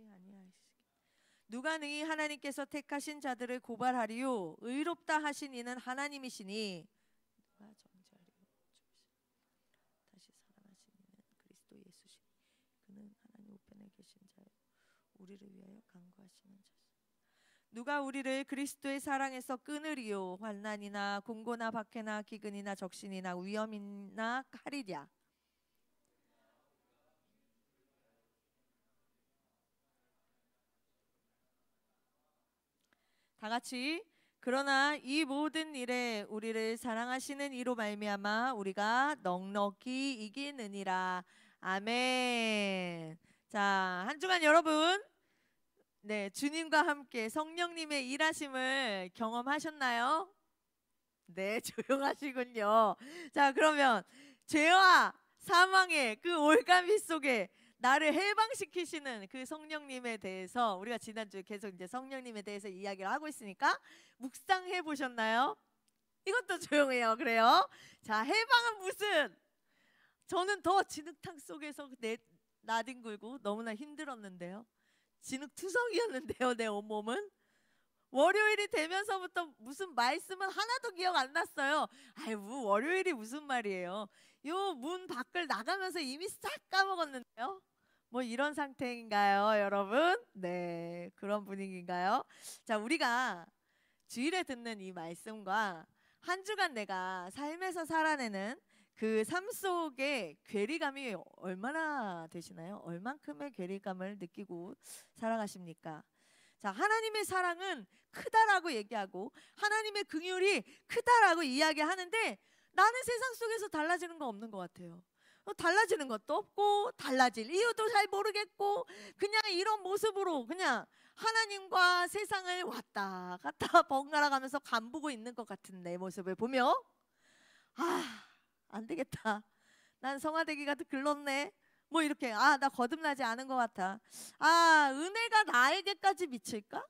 아니하시겠. 누가 능히 하나님께서 택하신 자들을 고발하리요? 의롭다 하신 이는 하나님이시니. 누가 정죄하리요? 다시 살아나신 이는 그리스도 예수시니. 그는 하나님 우편에 계신 자요 우리를 위하여 간구하시는 자소. 누가 우리를 그리스도의 사랑에서 끊으리요? 환난이나 공고나 박해나 기근이나 적신이나 위험이나 칼이랴. 다 같이. 그러나 이 모든 일에 우리를 사랑하시는 이로 말미암아 우리가 넉넉히 이기느니라. 아멘. 자, 한 주간 여러분, 네, 주님과 함께 성령님의 일하심을 경험하셨나요? 네, 조용하시군요. 자, 그러면 죄와 사망의 그 올가미 속에 나를 해방시키시는 그 성령님에 대해서 우리가 지난주에 계속 이제 성령님에 대해서 이야기를 하고 있으니까 묵상해 보셨나요? 이것도 조용해요. 그래요? 자, 해방은 무슨? 저는 더 진흙탕 속에서 나뒹굴고 너무나 힘들었는데요. 진흙투성이었는데요. 내 온몸은. 월요일이 되면서부터 무슨 말씀은 하나도 기억 안 났어요. 아유, 월요일이 무슨 말이에요. 요 문 밖을 나가면서 이미 싹 까먹었는데요. 뭐 이런 상태인가요, 여러분? 네, 그런 분위기인가요? 자, 우리가 주일에 듣는 이 말씀과 한 주간 내가 삶에서 살아내는 그 삶 속의 괴리감이 얼마나 되시나요? 얼만큼의 괴리감을 느끼고 살아가십니까? 자, 하나님의 사랑은 크다라고 얘기하고 하나님의 긍휼이 크다라고 이야기하는데 나는 세상 속에서 달라지는 거 없는 것 같아요. 달라지는 것도 없고 달라질 이유도 잘 모르겠고 그냥 이런 모습으로 그냥 하나님과 세상을 왔다 갔다 번갈아 가면서 간보고 있는 것 같은 내 모습을 보며 안 되겠다. 난 성화되기가 글렀네. 뭐 이렇게 나 거듭나지 않은 것 같아. 은혜가 나에게까지 미칠까?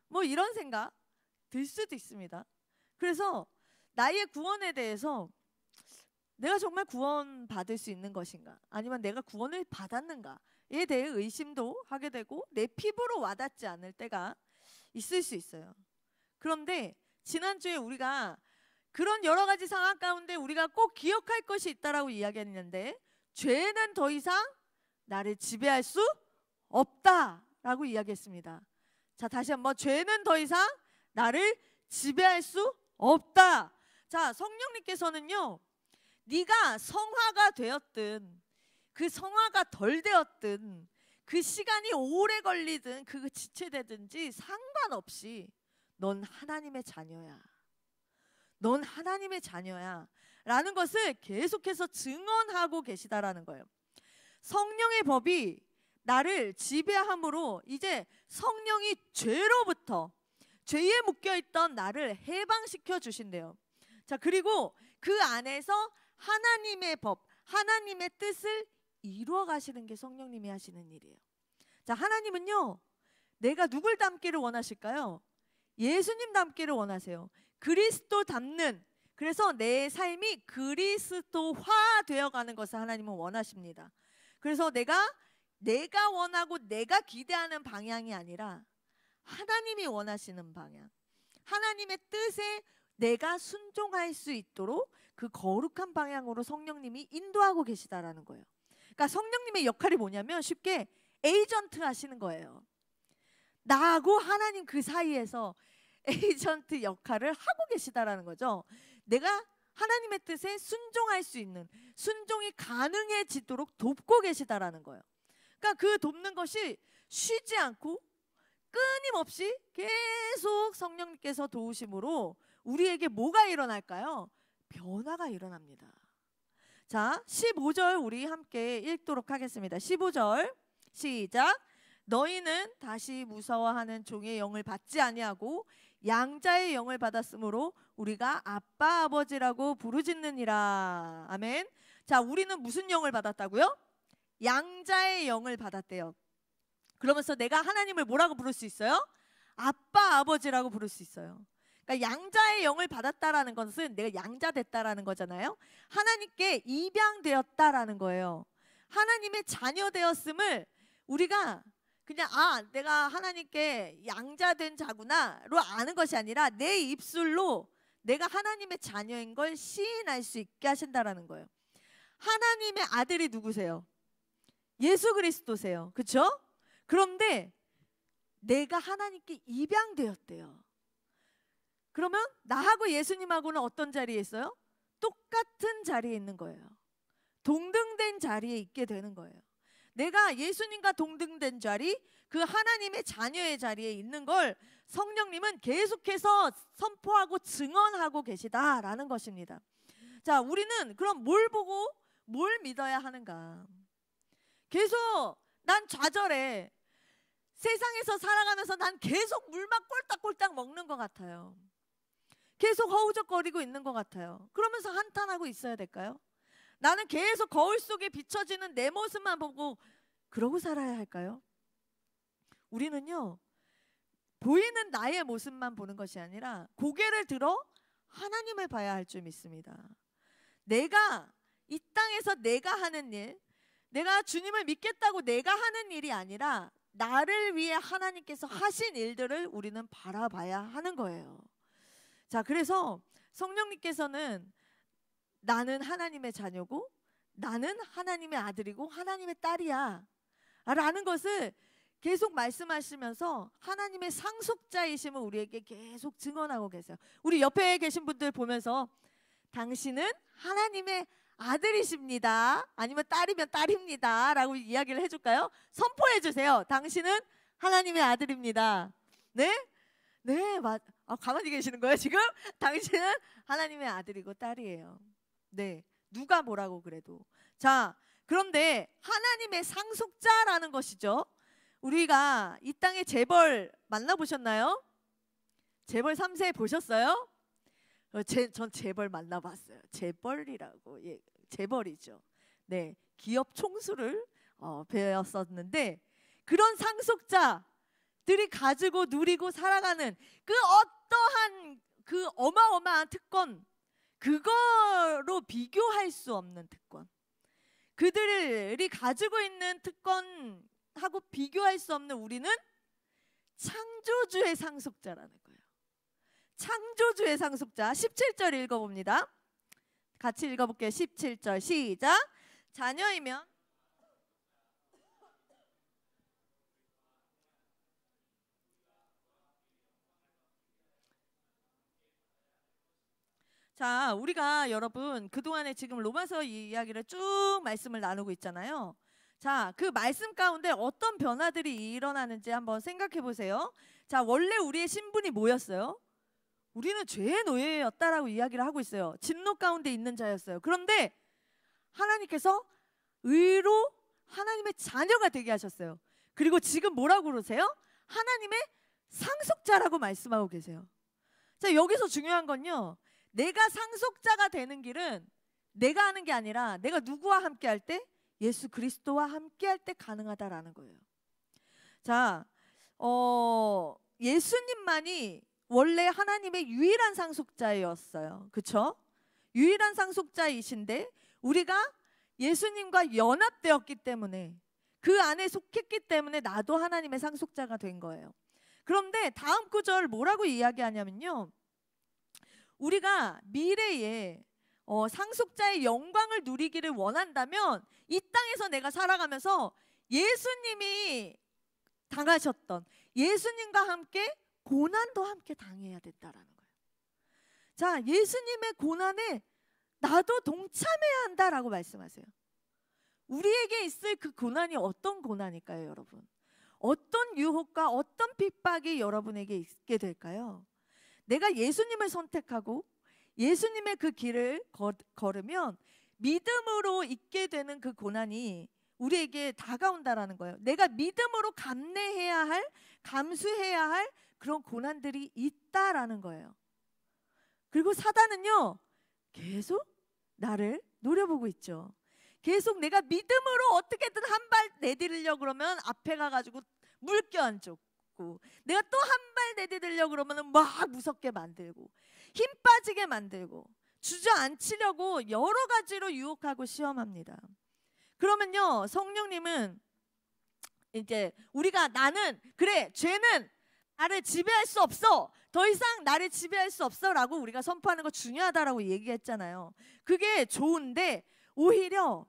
뭐 이런 생각 들 수도 있습니다. 그래서 나의 구원에 대해서 내가 정말 구원받을 수 있는 것인가? 아니면 내가 구원을 받았는가에 대해 의심도 하게 되고 내 피부로 와닿지 않을 때가 있을 수 있어요. 그런데 지난주에 우리가 그런 여러 가지 상황 가운데 우리가 꼭 기억할 것이 있다라고 이야기했는데 죄는 더 이상 나를 지배할 수 없다라고 이야기했습니다. 자, 다시 한번 죄는 더 이상 나를 지배할 수 없다. 자, 성령님께서는요, 네가 성화가 되었든 그 성화가 덜 되었든 그 시간이 오래 걸리든 그 지체되든지 상관없이 넌 하나님의 자녀야. 넌 하나님의 자녀야 라는 것을 계속해서 증언하고 계시다라는 거예요. 성령의 법이 나를 지배함으로 이제 성령이 죄로부터 죄에 묶여있던 나를 해방시켜 주신대요. 자, 그리고 그 안에서 하나님의 법, 하나님의 뜻을 이루어 가시는 게 성령님이 하시는 일이에요. 자, 하나님은요, 내가 누굴 닮기를 원하실까요? 예수님 닮기를 원하세요. 그리스도 닮는, 그래서 내 삶이 그리스도화 되어가는 것을 하나님은 원하십니다. 그래서 내가 원하고 내가 기대하는 방향이 아니라 하나님이 원하시는 방향, 하나님의 뜻에 내가 순종할 수 있도록 그 거룩한 방향으로 성령님이 인도하고 계시다라는 거예요. 그러니까 성령님의 역할이 뭐냐면 쉽게 에이전트 하시는 거예요. 나하고 하나님 그 사이에서 에이전트 역할을 하고 계시다라는 거죠. 내가 하나님의 뜻에 순종할 수 있는, 순종이 가능해지도록 돕고 계시다라는 거예요. 그러니까 그 돕는 것이 쉬지 않고 끊임없이 계속 성령님께서 도우심으로 우리에게 뭐가 일어날까요? 변화가 일어납니다. 자, 15절 우리 함께 읽도록 하겠습니다. 15절 시작. 너희는 다시 무서워하는 종의 영을 받지 아니하고 양자의 영을 받았으므로 우리가 아빠 아버지라고 부르짖느니라. 아멘. 자, 우리는 무슨 영을 받았다고요? 양자의 영을 받았대요. 그러면서 내가 하나님을 뭐라고 부를 수 있어요? 아빠 아버지라고 부를 수 있어요. 그러니까 양자의 영을 받았다라는 것은 내가 양자 됐다라는 거잖아요. 하나님께 입양되었다라는 거예요. 하나님의 자녀 되었음을 우리가 그냥 내가 하나님께 양자된 자구나로 아는 것이 아니라 내 입술로 내가 하나님의 자녀인 걸 시인할 수 있게 하신다라는 거예요. 하나님의 아들이 누구세요? 예수 그리스도세요. 그렇죠? 그런데 내가 하나님께 입양되었대요. 그러면 나하고 예수님하고는 어떤 자리에 있어요? 똑같은 자리에 있는 거예요. 동등된 자리에 있게 되는 거예요. 내가 예수님과 동등된 자리, 그 하나님의 자녀의 자리에 있는 걸 성령님은 계속해서 선포하고 증언하고 계시다라는 것입니다. 자, 우리는 그럼 뭘 보고 뭘 믿어야 하는가? 계속 난 좌절해. 세상에서 살아가면서 난 계속 물만 꼴딱꼴딱 먹는 것 같아요. 계속 허우적거리고 있는 것 같아요. 그러면서 한탄하고 있어야 될까요? 나는 계속 거울 속에 비춰지는 내 모습만 보고 그러고 살아야 할까요? 우리는요, 보이는 나의 모습만 보는 것이 아니라 고개를 들어 하나님을 봐야 할 줄 믿습니다. 내가 이 땅에서 내가 하는 일, 내가 주님을 믿겠다고 내가 하는 일이 아니라 나를 위해 하나님께서 하신 일들을 우리는 바라봐야 하는 거예요. 자, 그래서 성령님께서는 나는 하나님의 자녀고 나는 하나님의 아들이고 하나님의 딸이야 라는 것을 계속 말씀하시면서 하나님의 상속자이심을 우리에게 계속 증언하고 계세요. 우리 옆에 계신 분들 보면서 당신은 하나님의 아들이십니다. 아니면 딸이면 딸입니다 라고 이야기를 해줄까요? 선포해 주세요. 당신은 하나님의 아들입니다. 네? 네, 가만히 계시는 거예요 지금? 당신은 하나님의 아들이고 딸이에요. 네, 누가 뭐라고 그래도. 자, 그런데 하나님의 상속자라는 것이죠. 우리가 이 땅의 재벌 만나보셨나요? 재벌 3세 보셨어요? 전 재벌 만나봤어요. 재벌이라고. 예, 재벌이죠. 네, 기업 총수를 배웠었는데 그런 상속자들이 가지고 누리고 살아가는 그 어떠한 그 어마어마한 특권, 그거로 비교할 수 없는 특권, 그들이 가지고 있는 특권하고 비교할 수 없는 우리는 창조주의 상속자라는 거예요. 창조주의 상속자. 17절 읽어봅니다. 같이 읽어볼게요. 17절 시작. 자녀이면 자, 우리가 여러분 그동안에 지금 로마서 이야기를 쭉 말씀을 나누고 있잖아요. 자, 그 말씀 가운데 어떤 변화들이 일어나는지 한번 생각해 보세요. 자, 원래 우리의 신분이 뭐였어요? 우리는 죄의 노예였다라고 이야기를 하고 있어요. 진노 가운데 있는 자였어요. 그런데 하나님께서 의로 하나님의 자녀가 되게 하셨어요. 그리고 지금 뭐라고 그러세요? 하나님의 상속자라고 말씀하고 계세요. 자, 여기서 중요한 건요, 내가 상속자가 되는 길은 내가 하는 게 아니라 내가 누구와 함께 할 때? 예수 그리스도와 함께 할 때 가능하다라는 거예요. 자, 예수님만이 원래 하나님의 유일한 상속자였어요. 그렇죠? 유일한 상속자이신데 우리가 예수님과 연합되었기 때문에, 그 안에 속했기 때문에 나도 하나님의 상속자가 된 거예요. 그런데 다음 구절 뭐라고 이야기하냐면요, 우리가 미래에 상속자의 영광을 누리기를 원한다면 이 땅에서 내가 살아가면서 예수님이 당하셨던, 예수님과 함께 고난도 함께 당해야 된다라는 거예요. 자, 예수님의 고난에 나도 동참해야 한다라고 말씀하세요. 우리에게 있을 그 고난이 어떤 고난일까요, 여러분? 어떤 유혹과 어떤 핍박이 여러분에게 있게 될까요? 내가 예수님을 선택하고 예수님의 그 길을 걸으면 믿음으로 있게 되는 그 고난이 우리에게 다가온다라는 거예요. 내가 믿음으로 감내해야 할, 감수해야 할 그런 고난들이 있다라는 거예요. 그리고 사단은요, 계속 나를 노려보고 있죠. 계속 내가 믿음으로 어떻게든 한 발 내디디려고 그러면 앞에 가가지고 물 껴안고, 내가 또 한 발 내디디려고 그러면 막 무섭게 만들고, 힘 빠지게 만들고, 주저앉히려고 여러 가지로 유혹하고 시험합니다. 그러면요, 성령님은 이제 우리가 나는 그래 죄는 나를 지배할 수 없어. 더 이상 나를 지배할 수 없어라고 우리가 선포하는 거 중요하다라고 얘기했잖아요. 그게 좋은데 오히려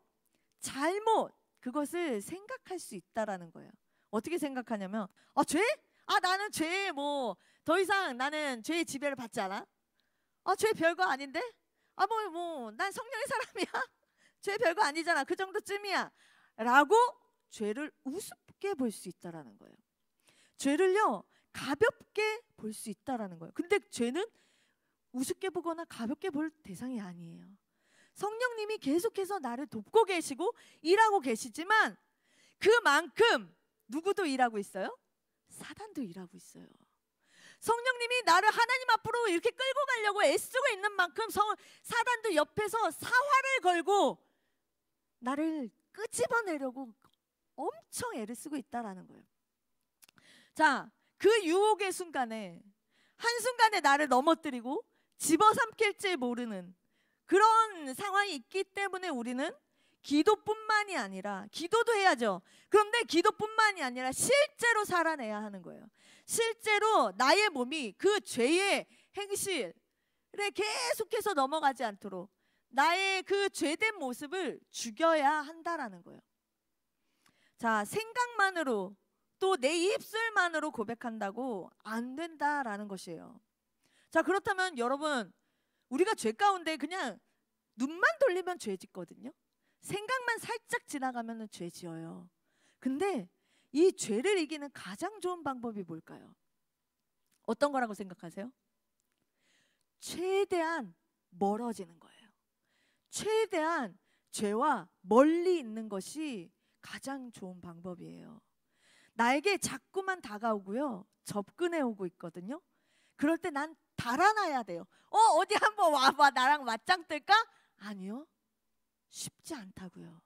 잘못 그것을 생각할 수 있다라는 거예요. 어떻게 생각하냐면 죄? 나는 죄 뭐 더 이상 나는 죄의 지배를 받지 않아. 죄 별거 아닌데? 난 성령의 사람이야. 죄 별거 아니잖아. 그 정도쯤이야. 라고 죄를 우습게 볼 수 있다라는 거예요. 죄를요 가볍게 볼 수 있다라는 거예요. 근데 죄는 우습게 보거나 가볍게 볼 대상이 아니에요. 성령님이 계속해서 나를 돕고 계시고 일하고 계시지만 그만큼 누구도 일하고 있어요? 사단도 일하고 있어요. 성령님이 나를 하나님 앞으로 이렇게 끌고 가려고 애쓰고 있는 만큼 사단도 옆에서 사활을 걸고 나를 끄집어내려고 엄청 애를 쓰고 있다라는 거예요. 자, 그 유혹의 순간에 한순간에 나를 넘어뜨리고 집어삼킬지 모르는 그런 상황이 있기 때문에 우리는 기도뿐만이 아니라 기도도 해야죠. 그런데 기도뿐만이 아니라 실제로 살아내야 하는 거예요. 실제로 나의 몸이 그 죄의 행실에 계속해서 넘어가지 않도록 나의 그 죄된 모습을 죽여야 한다라는 거예요. 자, 생각만으로 또 내 입술만으로 고백한다고 안 된다라는 것이에요. 자, 그렇다면 여러분 우리가 죄 가운데 그냥 눈만 돌리면 죄 짓거든요. 생각만 살짝 지나가면 죄 지어요. 근데 이 죄를 이기는 가장 좋은 방법이 뭘까요? 어떤 거라고 생각하세요? 최대한 멀어지는 거예요. 최대한 죄와 멀리 있는 것이 가장 좋은 방법이에요. 나에게 자꾸만 다가오고요 접근해 오고 있거든요. 그럴 때 난 달아나야 돼요. 어디 한번 와봐 나랑 맞짱 뜰까? 아니요, 쉽지 않다고요.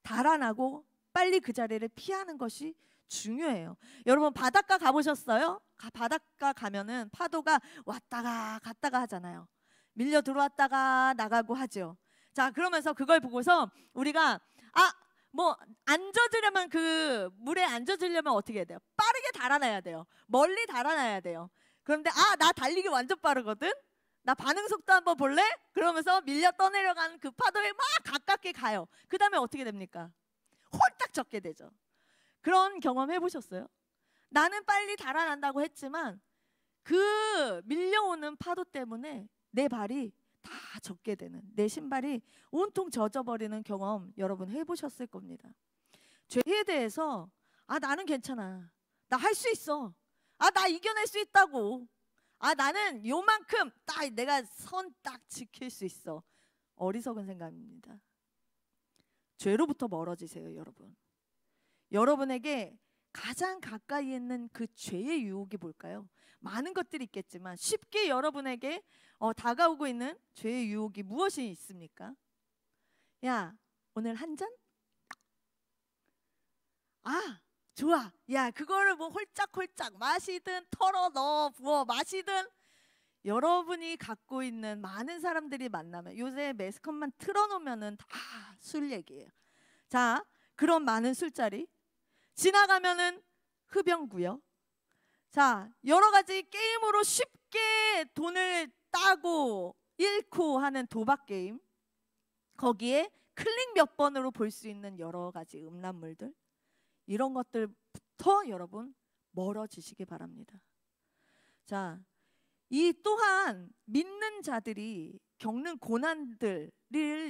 달아나고 빨리 그 자리를 피하는 것이 중요해요. 여러분 바닷가 가보셨어요? 바닷가 가면은 파도가 왔다가 갔다가 하잖아요. 밀려 들어왔다가 나가고 하죠. 자, 그러면서 그걸 보고서 우리가 앉아주려면 그 물에 앉아주려면 어떻게 해야 돼요? 빠르게 달아나야 돼요. 멀리 달아나야 돼요. 그런데 나 달리기 완전 빠르거든? 나 반응 속도 한번 볼래? 그러면서 밀려 떠내려가는 그 파도에 막 가깝게 가요. 그 다음에 어떻게 됩니까? 홀딱 젖게 되죠. 그런 경험 해보셨어요? 나는 빨리 달아난다고 했지만 그 밀려오는 파도 때문에 내 발이 다 젖게 되는, 내 신발이 온통 젖어버리는 경험 여러분 해보셨을 겁니다. 죄에 대해서 나는 괜찮아, 나 할 수 있어, 나 이겨낼 수 있다고, 나는 요만큼 딱 내가 선 딱 지킬 수 있어. 어리석은 생각입니다. 죄로부터 멀어지세요. 여러분, 여러분에게 가장 가까이 있는 그 죄의 유혹이 뭘까요? 많은 것들이 있겠지만 쉽게 여러분에게 다가오고 있는 죄의 유혹이 무엇이 있습니까? 야, 오늘 한 잔? 좋아. 야, 그거를 뭐 홀짝홀짝 마시든 털어 넣어 부어 마시든, 여러분이 갖고 있는 많은 사람들이 만나면 요새 매스컴만 틀어놓으면은 다 술 얘기예요. 자, 그런 많은 술자리 지나가면은 흡연구역, 자, 여러 가지 게임으로 쉽게 돈을 따고 잃고 하는 도박 게임, 거기에 클릭 몇 번으로 볼 수 있는 여러 가지 음란물들, 이런 것들부터 여러분 멀어지시기 바랍니다. 자, 이 또한 믿는 자들이 겪는 고난들을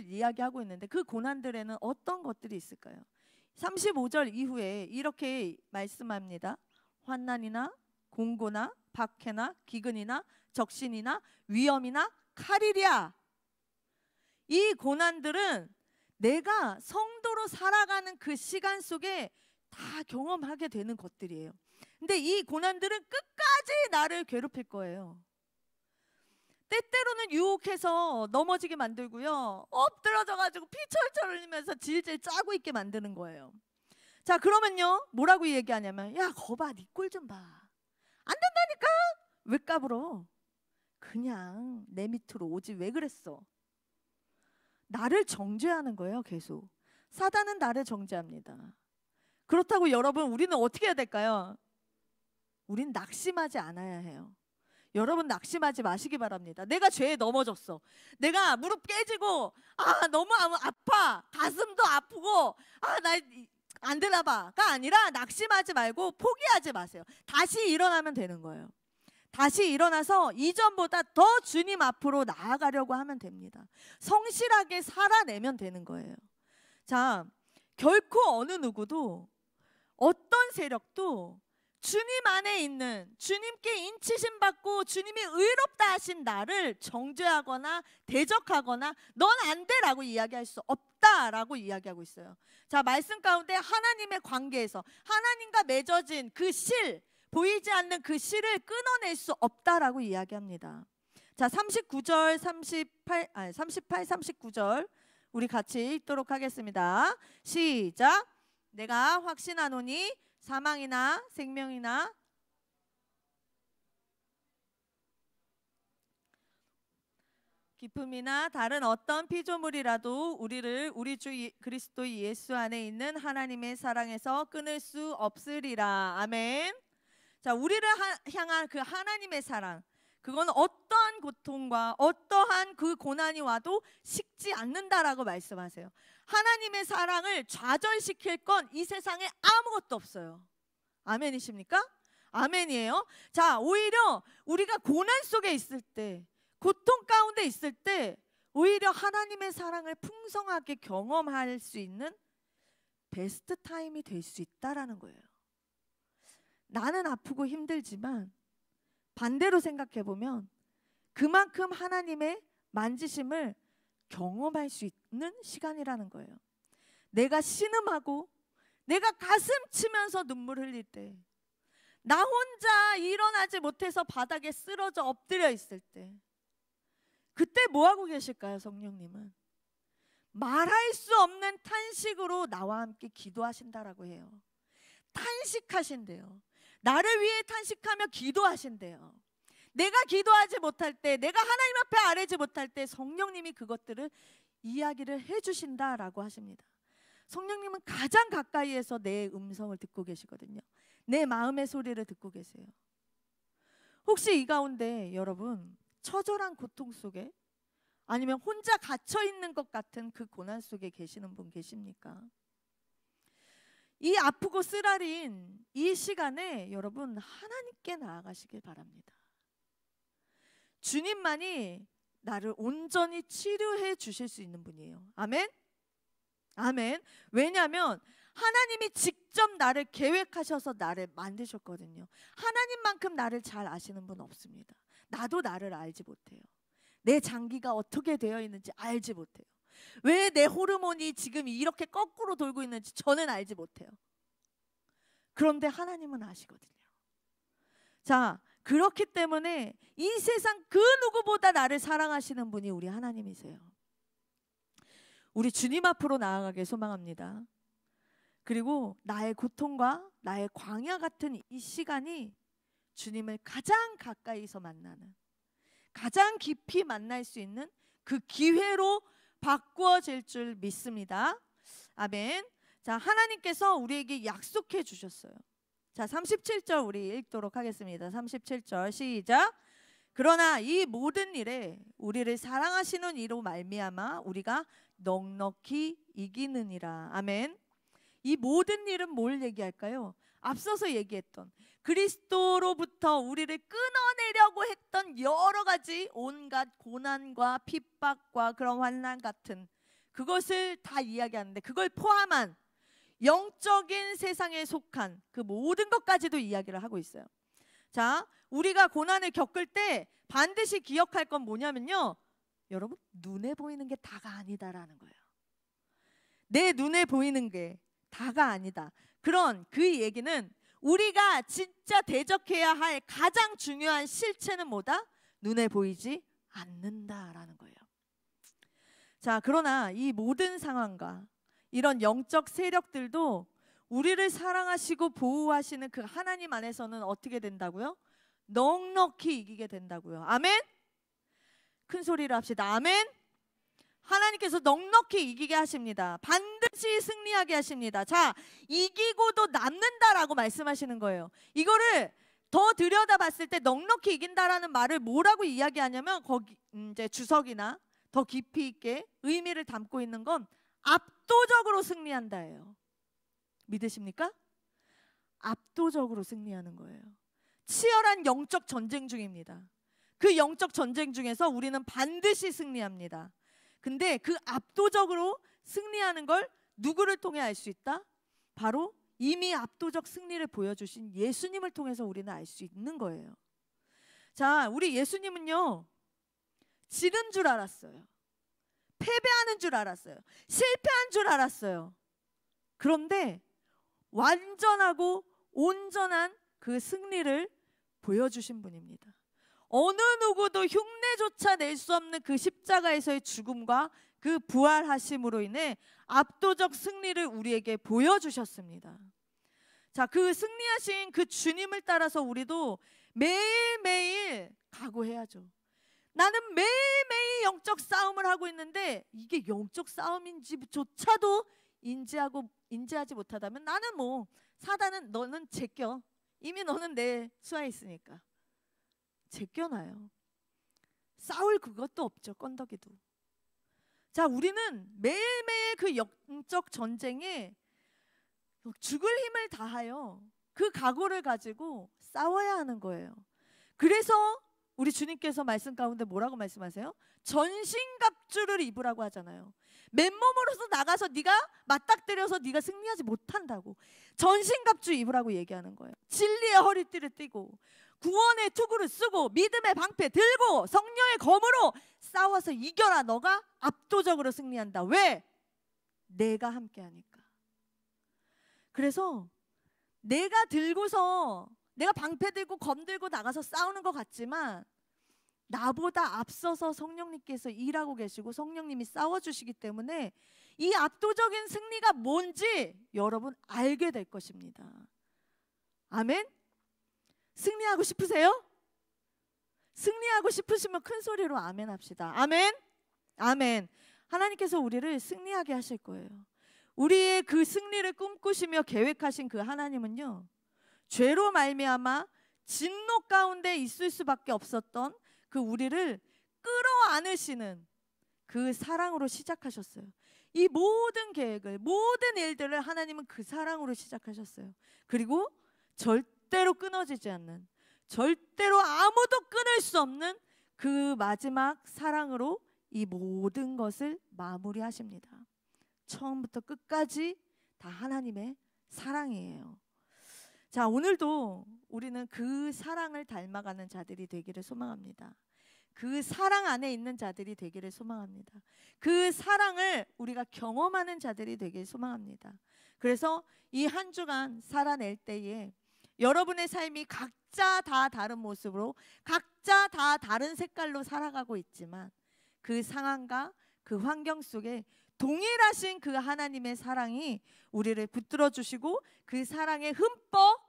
이야기하고 있는데 그 고난들에는 어떤 것들이 있을까요? 35절 이후에 이렇게 말씀합니다. 환난이나 공고나 박해나 기근이나 적신이나 위험이나 칼이랴. 이 고난들은 내가 성도로 살아가는 그 시간 속에 다 경험하게 되는 것들이에요. 근데 이 고난들은 끝까지 나를 괴롭힐 거예요. 때때로는 유혹해서 넘어지게 만들고요, 엎드러져가지고 피 철철 흘리면서 질질 짜고 있게 만드는 거예요. 자, 그러면요 뭐라고 얘기하냐면, 야, 거봐, 네 꼴 좀 봐, 안 된다니까. 왜 까불어? 그냥 내 밑으로 오지 왜 그랬어? 나를 정죄하는 거예요. 계속 사단은 나를 정죄합니다. 그렇다고 여러분, 우리는 어떻게 해야 될까요? 우린 낙심하지 않아야 해요. 여러분, 낙심하지 마시기 바랍니다. 내가 죄에 넘어졌어. 내가 무릎 깨지고 너무 아파. 가슴도 아프고 나 안 되나 봐가 아니라 낙심하지 말고 포기하지 마세요. 다시 일어나면 되는 거예요. 다시 일어나서 이전보다 더 주님 앞으로 나아가려고 하면 됩니다. 성실하게 살아내면 되는 거예요. 자, 결코 어느 누구도, 어떤 세력도 주님 안에 있는, 주님께 인치심 받고 주님이 의롭다 하신 나를 정죄하거나 대적하거나 넌 안 돼라고 이야기할 수 없다라고 이야기하고 있어요. 자, 말씀 가운데 하나님의 관계에서 하나님과 맺어진 그 실, 보이지 않는 그 실을 끊어낼 수 없다라고 이야기합니다. 자, 39절, 38, 39절 우리 같이 읽도록 하겠습니다. 시작. 내가 확신하노니 사망이나 생명이나 기쁨이나 다른 어떤 피조물이라도 우리를 우리 주 그리스도 예수 안에 있는 하나님의 사랑에서 끊을 수 없으리라. 아멘. 자, 우리를 향한 그 하나님의 사랑, 그건 어떠한 고통과 어떠한 그 고난이 와도 식지 않는다라고 말씀하세요. 하나님의 사랑을 좌절시킬 건 이 세상에 아무것도 없어요. 아멘이십니까? 아멘이에요. 자, 오히려 우리가 고난 속에 있을 때, 고통 가운데 있을 때 오히려 하나님의 사랑을 풍성하게 경험할 수 있는 베스트 타임이 될 수 있다라는 거예요. 나는 아프고 힘들지만 반대로 생각해 보면 그만큼 하나님의 만지심을 경험할 수 있는 시간이라는 거예요. 내가 신음하고 내가 가슴 치면서 눈물 흘릴 때, 나 혼자 일어나지 못해서 바닥에 쓰러져 엎드려 있을 때, 그때 뭐하고 계실까요? 성령님은 말할 수 없는 탄식으로 나와 함께 기도하신다라고 해요. 탄식하신대요. 나를 위해 탄식하며 기도하신대요. 내가 기도하지 못할 때, 내가 하나님 앞에 아뢰지 못할 때 성령님이 그것들을 이야기를 해주신다라고 하십니다. 성령님은 가장 가까이에서 내 음성을 듣고 계시거든요. 내 마음의 소리를 듣고 계세요. 혹시 이 가운데 여러분 처절한 고통 속에, 아니면 혼자 갇혀 있는 것 같은 그 고난 속에 계시는 분 계십니까? 이 아프고 쓰라린 이 시간에 여러분 하나님께 나아가시길 바랍니다. 주님만이 나를 온전히 치료해 주실 수 있는 분이에요. 아멘? 아멘. 왜냐하면 하나님이 직접 나를 계획하셔서 나를 만드셨거든요. 하나님만큼 나를 잘 아시는 분 없습니다. 나도 나를 알지 못해요. 내 장기가 어떻게 되어 있는지 알지 못해요. 왜 내 호르몬이 지금 이렇게 거꾸로 돌고 있는지 저는 알지 못해요. 그런데 하나님은 아시거든요. 자, 그렇기 때문에 이 세상 그 누구보다 나를 사랑하시는 분이 우리 하나님이세요. 우리 주님 앞으로 나아가길 소망합니다. 그리고 나의 고통과 나의 광야 같은 이 시간이 주님을 가장 가까이서 만나는, 가장 깊이 만날 수 있는 그 기회로 바꾸어질 줄 믿습니다. 아멘. 자, 하나님께서 우리에게 약속해 주셨어요. 자, 37절 우리 읽도록 하겠습니다. 37절 시작. 그러나 이 모든 일에 우리를 사랑하시는 이로 말미암아 우리가 넉넉히 이기느니라. 아멘. 이 모든 일은 뭘 얘기할까요? 앞서서 얘기했던 그리스도로부터 우리를 끊어내려고 했던 여러 가지 온갖 고난과 핍박과 그런 환난 같은 그것을 다 이야기하는데, 그걸 포함한 영적인 세상에 속한 그 모든 것까지도 이야기를 하고 있어요. 자, 우리가 고난을 겪을 때 반드시 기억할 건 뭐냐면요, 여러분, 눈에 보이는 게 다가 아니다라는 거예요. 내 눈에 보이는 게 다가 아니다. 그런 그 얘기는 우리가 진짜 대적해야 할 가장 중요한 실체는 뭐다? 눈에 보이지 않는다라는 거예요. 자, 그러나 이 모든 상황과 이런 영적 세력들도 우리를 사랑하시고 보호하시는 그 하나님 안에서는 어떻게 된다고요? 넉넉히 이기게 된다고요. 아멘? 큰 소리로 합시다. 아멘? 하나님께서 넉넉히 이기게 하십니다. 반드시 승리하게 하십니다. 자, 이기고도 남는다라고 말씀하시는 거예요. 이거를 더 들여다봤을 때 넉넉히 이긴다라는 말을 뭐라고 이야기하냐면, 거기 이제 주석이나 더 깊이 있게 의미를 담고 있는 건 압도적으로 승리한다예요. 믿으십니까? 압도적으로 승리하는 거예요. 치열한 영적 전쟁 중입니다. 그 영적 전쟁 중에서 우리는 반드시 승리합니다. 근데 그 압도적으로 승리하는 걸 누구를 통해 알 수 있다? 바로 이미 압도적 승리를 보여주신 예수님을 통해서 우리는 알 수 있는 거예요. 자, 우리 예수님은요, 지는 줄 알았어요. 패배하는 줄 알았어요. 실패한 줄 알았어요. 그런데 완전하고 온전한 그 승리를 보여주신 분입니다. 어느 누구도 흉내조차 낼 수 없는 그 십자가에서의 죽음과 그 부활하심으로 인해 압도적 승리를 우리에게 보여주셨습니다. 자, 그 승리하신 그 주님을 따라서 우리도 매일매일 각오해야죠. 나는 매일매일 영적 싸움을 하고 있는데 이게 영적 싸움인지조차도 인지하지 못하다면 나는 뭐, 사단은 너는 제껴. 이미 너는 내 수하에 있으니까 제껴놔요. 싸울 그것도 없죠. 건더기도. 자, 우리는 매일매일 그 영적 전쟁에 죽을 힘을 다하여 그 각오를 가지고 싸워야 하는 거예요. 그래서 우리 주님께서 말씀 가운데 뭐라고 말씀하세요? 전신갑주를 입으라고 하잖아요. 맨몸으로서 나가서 네가 맞닥뜨려서 네가 승리하지 못한다고. 전신갑주 입으라고 얘기하는 거예요. 진리의 허리띠를 띠고 구원의 투구를 쓰고 믿음의 방패 들고 성령의 검으로 싸워서 이겨라. 너가 압도적으로 승리한다. 왜? 내가 함께하니까. 그래서 내가 들고서, 내가 방패 들고 검 들고 나가서 싸우는 것 같지만 나보다 앞서서 성령님께서 일하고 계시고 성령님이 싸워주시기 때문에 이 압도적인 승리가 뭔지 여러분 알게 될 것입니다. 아멘? 승리하고 싶으세요? 승리하고 싶으시면 큰 소리로 아멘 합시다. 아멘? 아멘. 하나님께서 우리를 승리하게 하실 거예요. 우리의 그 승리를 꿈꾸시며 계획하신 그 하나님은요, 죄로 말미암아 진노 가운데 있을 수밖에 없었던 그 우리를 끌어안으시는 그 사랑으로 시작하셨어요. 이 모든 계획을, 모든 일들을 하나님은 그 사랑으로 시작하셨어요. 그리고 절대로 끊어지지 않는, 절대로 아무도 끊을 수 없는 그 마지막 사랑으로 이 모든 것을 마무리하십니다. 처음부터 끝까지 다 하나님의 사랑이에요. 자, 오늘도 우리는 그 사랑을 닮아가는 자들이 되기를 소망합니다. 그 사랑 안에 있는 자들이 되기를 소망합니다. 그 사랑을 우리가 경험하는 자들이 되기를 소망합니다. 그래서 이 한 주간 살아낼 때에 여러분의 삶이 각자 다 다른 모습으로, 각자 다 다른 색깔로 살아가고 있지만 그 상황과 그 환경 속에 동일하신 그 하나님의 사랑이 우리를 붙들어 주시고 그 사랑에 흠뻑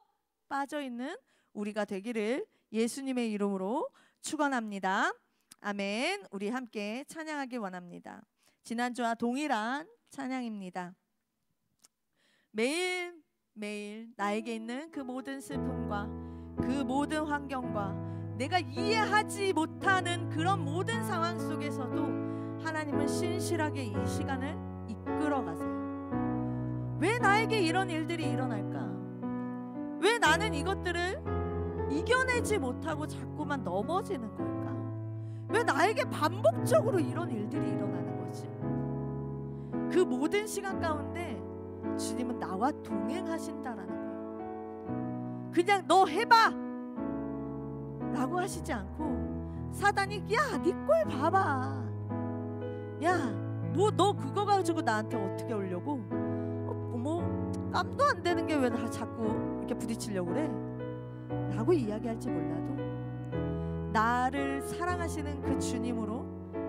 빠져있는 우리가 되기를 예수님의 이름으로 축원합니다. 아멘. 우리 함께 찬양하기 원합니다. 지난주와 동일한 찬양입니다. 매일매일 나에게 있는 그 모든 슬픔과 그 모든 환경과 내가 이해하지 못하는 그런 모든 상황 속에서도 하나님은 신실하게 이 시간을 이끌어 가세요. 왜 나에게 이런 일들이 일어날까? 왜 나는 이것들을 이겨내지 못하고 자꾸만 넘어지는 걸까? 왜 나에게 반복적으로 이런 일들이 일어나는 거지? 그 모든 시간 가운데 주님은 나와 동행하신다라는 거예요. 그냥 너 해봐 라고 하시지 않고 사단이 야, 네 꼴 봐봐, 야, 뭐 너 그거 가지고 나한테 어떻게 오려고, 뭐 깜도 안 되는 게 왜 나 자꾸 이렇게 부딪히려고 그래? 라고 이야기할지 몰라도 나를 사랑하시는 그 주님으로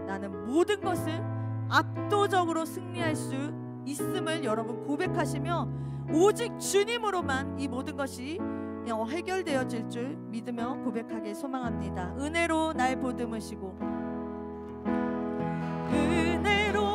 나는 모든 것을 압도적으로 승리할 수 있음을 여러분 고백하시며 오직 주님으로만 이 모든 것이 해결되어질 줄 믿으며 고백하길 소망합니다. 은혜로 날 보듬으시고, 은혜로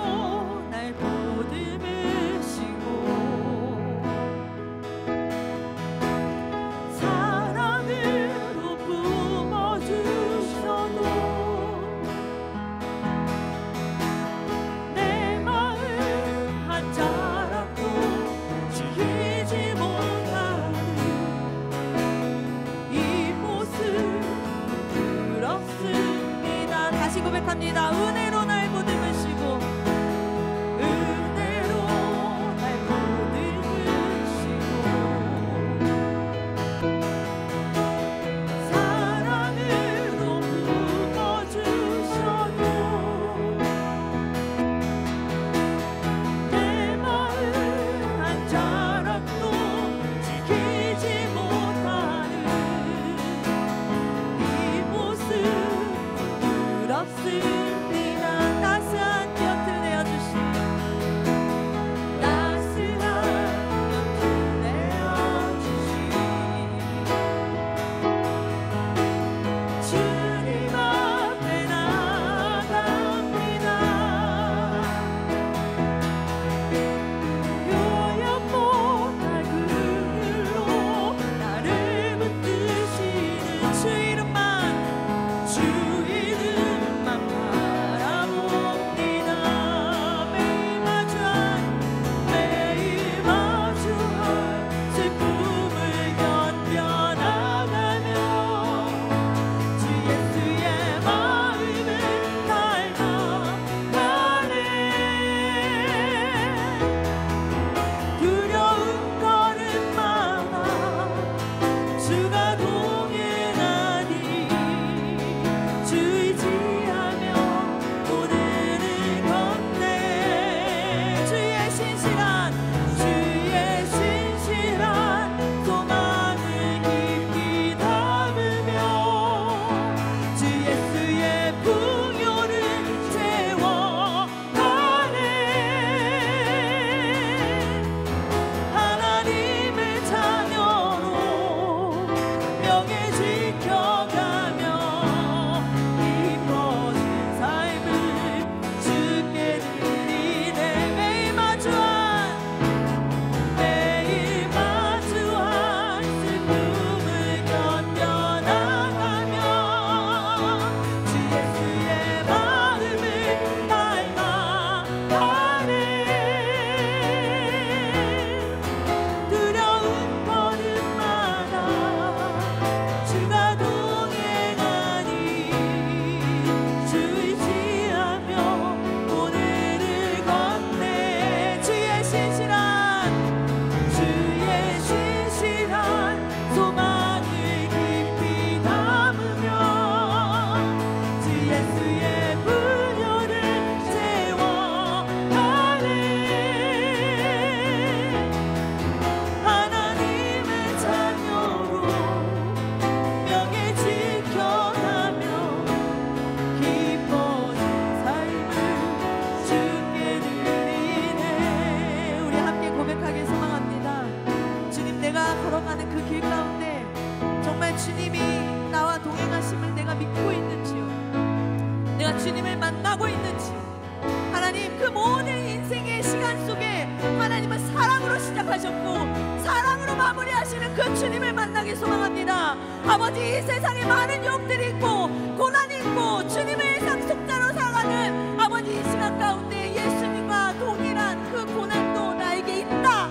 시작하셨고 사랑으로 마무리하시는 그 주님을 만나기 소망합니다. 아버지, 이 세상에 많은 욕들이 있고 고난이 있고 주님의 상속자로 살아가는 아버지, 이 시간 가운데 예수님과 동일한 그 고난도 나에게 있다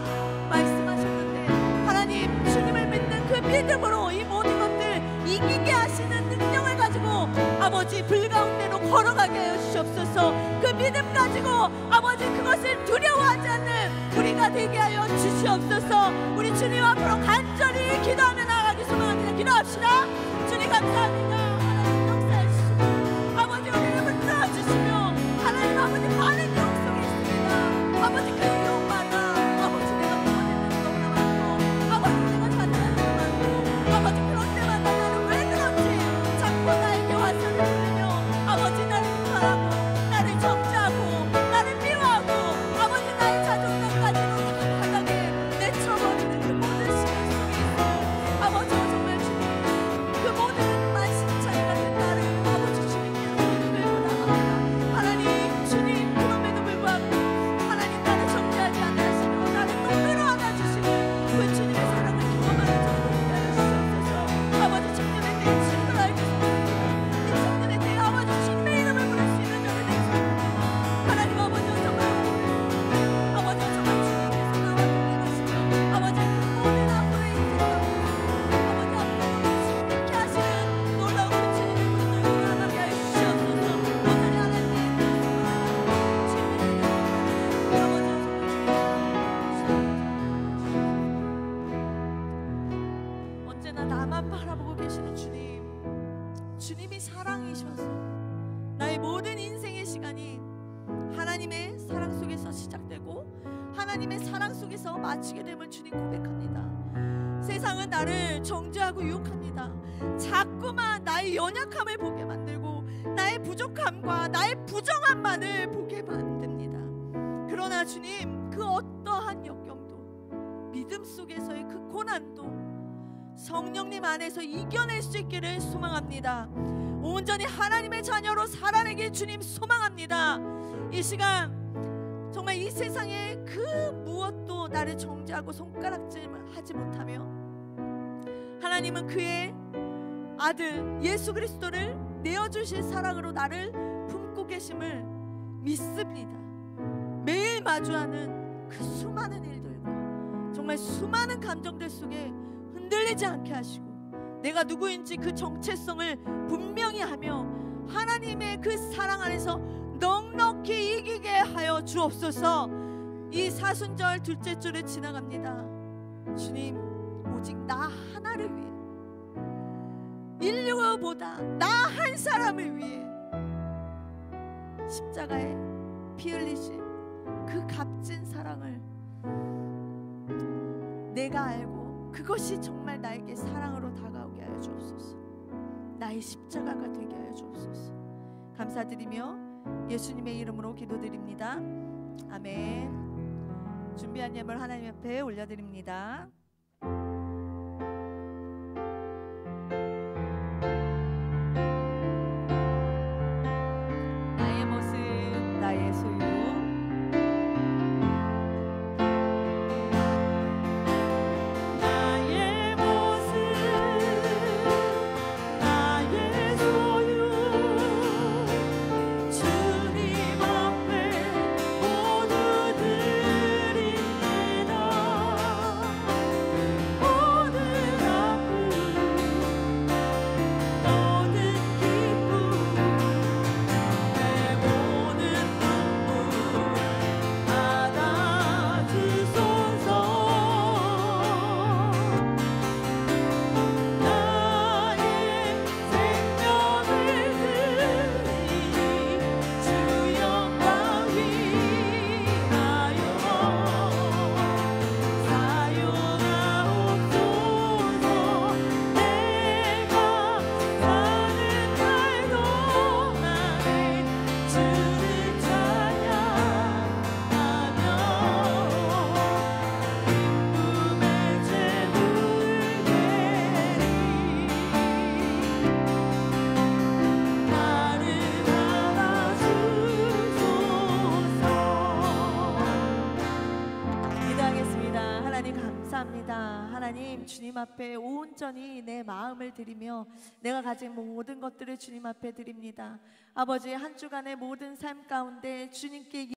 말씀하셨는데, 하나님, 주님을 믿는 그 믿음으로 이 모든 것들 이기게 하시는 능력을 가지고 아버지 불 가운데로 걸어가게 하여 주시옵소서. 그 믿음 가지고 아버지 그것을 두려워하지 않는 우리가 되게 하여 주시옵소서. 우리 주님 앞으로 간절히 기도하며 나아가기 소망합니다. 기도합시다. 주님 감사합니다. 하나님 역사해 주시고 아버지 우리를 붙들어 주시며 하나님 아버지 많은 영 속에 있습니다. 아버지 그 유혹마다 아버지 내가 못하는 게 너무나 많고 아버지 내가 잘못하는 게 많고 아버지 그런 때마다 나는 왜 그런지 자꾸 나에게 와서를 부르며 아버지 나를 비판하고 나를 정죄하고 나를 미워하고 아버지 나의 자존감까지도 다 바닥에 내쳐버리는 그 모든 시간 속에 있어 아버지 정말 주님 그 모든 만신창이가 된 나를 아버지 주님께로 끌고 나갑니다. 하나님 주님, 그럼에도 불구하고 하나님 나를 정죄하지 않게 하시며 나를 눈으로 안아주시는 그 주님의 사랑을 경험하는 정도로 하여 주시옵소서. 아버지 주님의 내 친구를 알겠습니다. 이 청년의 내 아버지 주님의 이름을 부를 수 있는 자를 내주옵소서. 하나님 아버지 정말 아버지 정말 주님께서 나와 동행하시며 아버지 모든 앞으로의 인생을 아버지 앞으로 심각해 하시는 놀라운 그 주님의 분을 돌아가게 하여 주시옵소서. 오늘의 하나님의 언제나 나만 바라보고 계시는 주님, 주님이 사랑이셔서 나의 모든 인생의 시간이 하나님의 사랑 속에서 시작되고 하나님의 사랑 속에서 마치게 됨을 주님 고백합니다. 세상은 나를 정죄하고 유혹합니다. 자꾸만 나의 연약함을 보게 만들고 나의 부족함과 나의 부정함만을 보게 만듭니다. 그러나 주님, 그 어떠한 역경도 믿음 속에서의 그 고난도 성령님 안에서 이겨낼 수 있기를 소망합니다. 온전히 하나님의 자녀로 살아내길 주님 소망합니다. 이 시간 정말 이 세상에 그 무엇도 나를 정죄하고 손가락질하지 못하며 하나님은 그의 아들 예수 그리스도를 내어주실 사랑으로 나를 품고 계심을 믿습니다. 매일 마주하는 그 수많은 일들과 정말 수많은 감정들 속에 흔들리지 않게 하시고 내가 누구인지 그 정체성을 분명히 하며 하나님의 그 사랑 안에서 넉넉히 이기게 하여 주옵소서. 이 사순절 둘째 주를 지나갑니다. 주님, 오직 나 하나를 위해, 인류보다 나 한 사람을 위해 십자가에 피 흘리신 그 값진 사랑을 내가 알고 그것이 정말 나에게 사랑으로 다가오게 하여 주옵소서. 나의 십자가가 되게 하여 주옵소서. 감사드리며 예수님의 이름으로 기도드립니다. 아멘. 준비한 예물 하나님 앞에 올려드립니다. 나의 모습, 나의 소유. 감사합니다. 하나님, 주님 앞에 온전히 내 마음을 드리며 내가 가진 모든 것들을 주님 앞에 드립니다. 아버지, 한 주간의 모든 삶 가운데 주님께